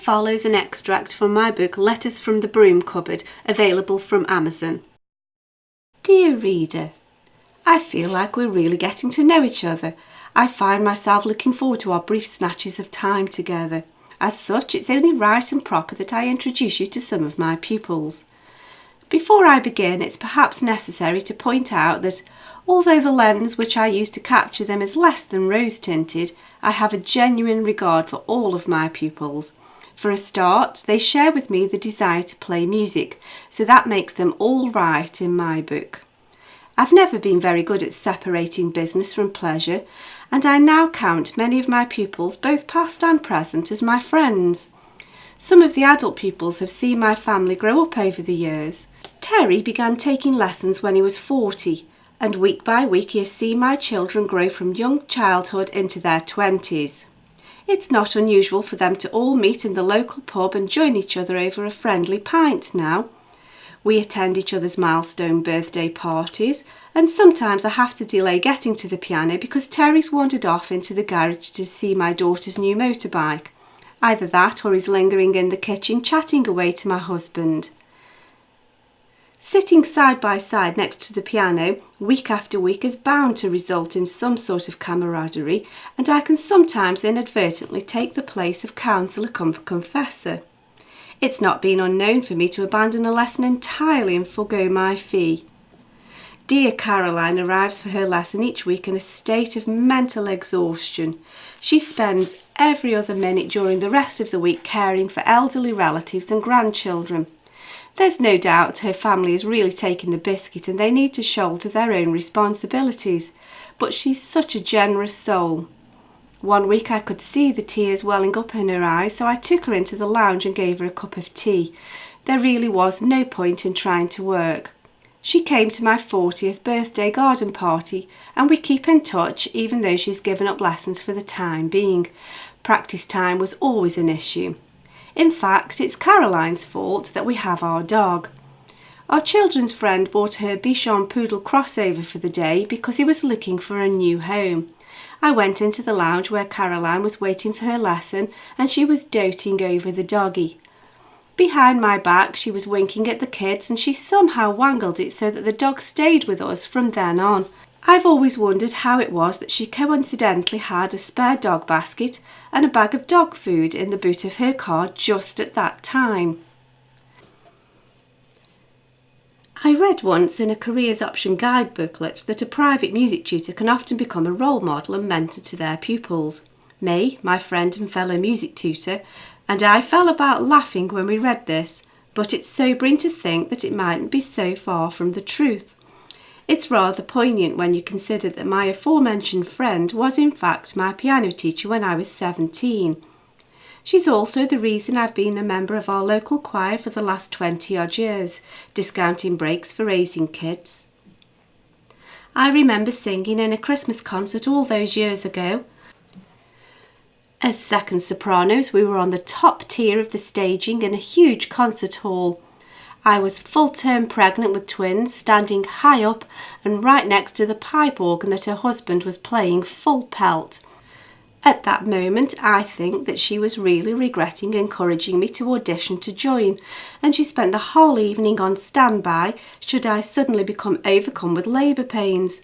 follows an extract from my book Letters from the Broom Cupboard, available from Amazon. Dear reader, I feel like we're really getting to know each other. I find myself looking forward to our brief snatches of time together. As such, it's only right and proper that I introduce you to some of my pupils. Before I begin, it's perhaps necessary to point out that, although the lens which I use to capture them is less than rose-tinted, I have a genuine regard for all of my pupils. For a start, they share with me the desire to play music, so that makes them all right in my book. I've never been very good at separating business from pleasure, and I now count many of my pupils, both past and present, as my friends. Some of the adult pupils have seen my family grow up over the years. Terry began taking lessons when he was 40, and week by week he has seen my children grow from young childhood into their 20s. It's not unusual for them to all meet in the local pub and join each other over a friendly pint now. We attend each other's milestone birthday parties, and sometimes I have to delay getting to the piano because Terry's wandered off into the garage to see my daughter's new motorbike. Either that or he's lingering in the kitchen chatting away to my husband. Sitting side by side next to the piano, week after week, is bound to result in some sort of camaraderie, and I can sometimes inadvertently take the place of counsellor cum confessor. It's not been unknown for me to abandon a lesson entirely and forgo my fee. Dear Caroline arrives for her lesson each week in a state of mental exhaustion. She spends every other minute during the rest of the week caring for elderly relatives and grandchildren. There's no doubt her family is really taking the biscuit and they need to shoulder their own responsibilities, but she's such a generous soul. One week I could see the tears welling up in her eyes, so I took her into the lounge and gave her a cup of tea. There really was no point in trying to work. She came to my 40th birthday garden party, and we keep in touch even though she's given up lessons for the time being. Practice time was always an issue. In fact, it's Caroline's fault that we have our dog. Our children's friend bought her Bichon Poodle crossover for the day because he was looking for a new home. I went into the lounge where Caroline was waiting for her lesson, and she was doting over the doggy. Behind my back she was winking at the kids, and she somehow wangled it so that the dog stayed with us from then on. I've always wondered how it was that she coincidentally had a spare dog basket and a bag of dog food in the boot of her car just at that time. I read once in a careers option guide booklet that a private music tutor can often become a role model and mentor to their pupils. May, my friend and fellow music tutor, and I fell about laughing when we read this, but it's sobering to think that it mightn't be so far from the truth. It's rather poignant when you consider that my aforementioned friend was in fact my piano teacher when I was 17. She's also the reason I've been a member of our local choir for the last 20-odd years, discounting breaks for raising kids. I remember singing in a Christmas concert all those years ago. As second sopranos, we were on the top tier of the staging in a huge concert hall. I was full-term pregnant with twins, standing high up and right next to the pipe organ that her husband was playing full pelt. At that moment, I think that she was really regretting encouraging me to audition to join, and she spent the whole evening on standby should I suddenly become overcome with labour pains.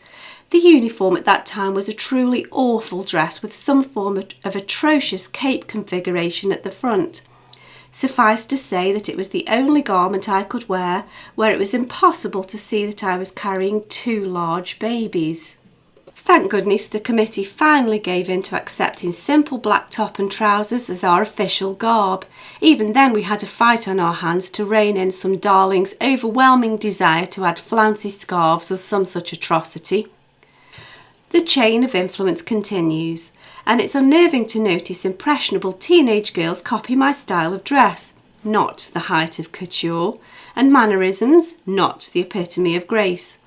The uniform at that time was a truly awful dress with some form of atrocious cape configuration at the front. Suffice to say that it was the only garment I could wear where it was impossible to see that I was carrying two large babies. Thank goodness the committee finally gave in to accepting simple black top and trousers as our official garb. Even then we had a fight on our hands to rein in some darling's overwhelming desire to add flouncy scarves or some such atrocity. The chain of influence continues, and it's unnerving to notice impressionable teenage girls copy my style of dress, not the height of couture, and mannerisms, not the epitome of grace.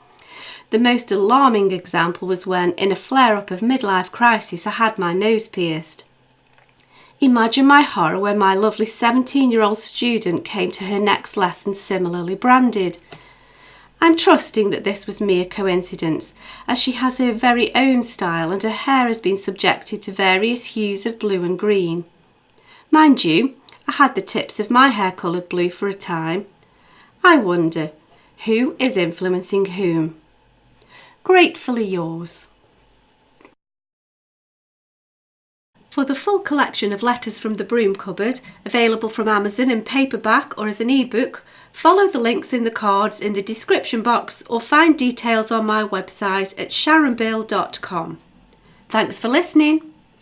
The most alarming example was when, in a flare-up of midlife crisis, I had my nose pierced. Imagine my horror when my lovely 17-year-old student came to her next lesson similarly branded. I'm trusting that this was mere coincidence, as she has her very own style and her hair has been subjected to various hues of blue and green. Mind you, I had the tips of my hair coloured blue for a time. I wonder, who is influencing whom? Gratefully yours. For the full collection of letters from the Broom Cupboard, available from Amazon in paperback or as an ebook, follow the links in the cards in the description box or find details on my website at sharonbill.com. Thanks for listening.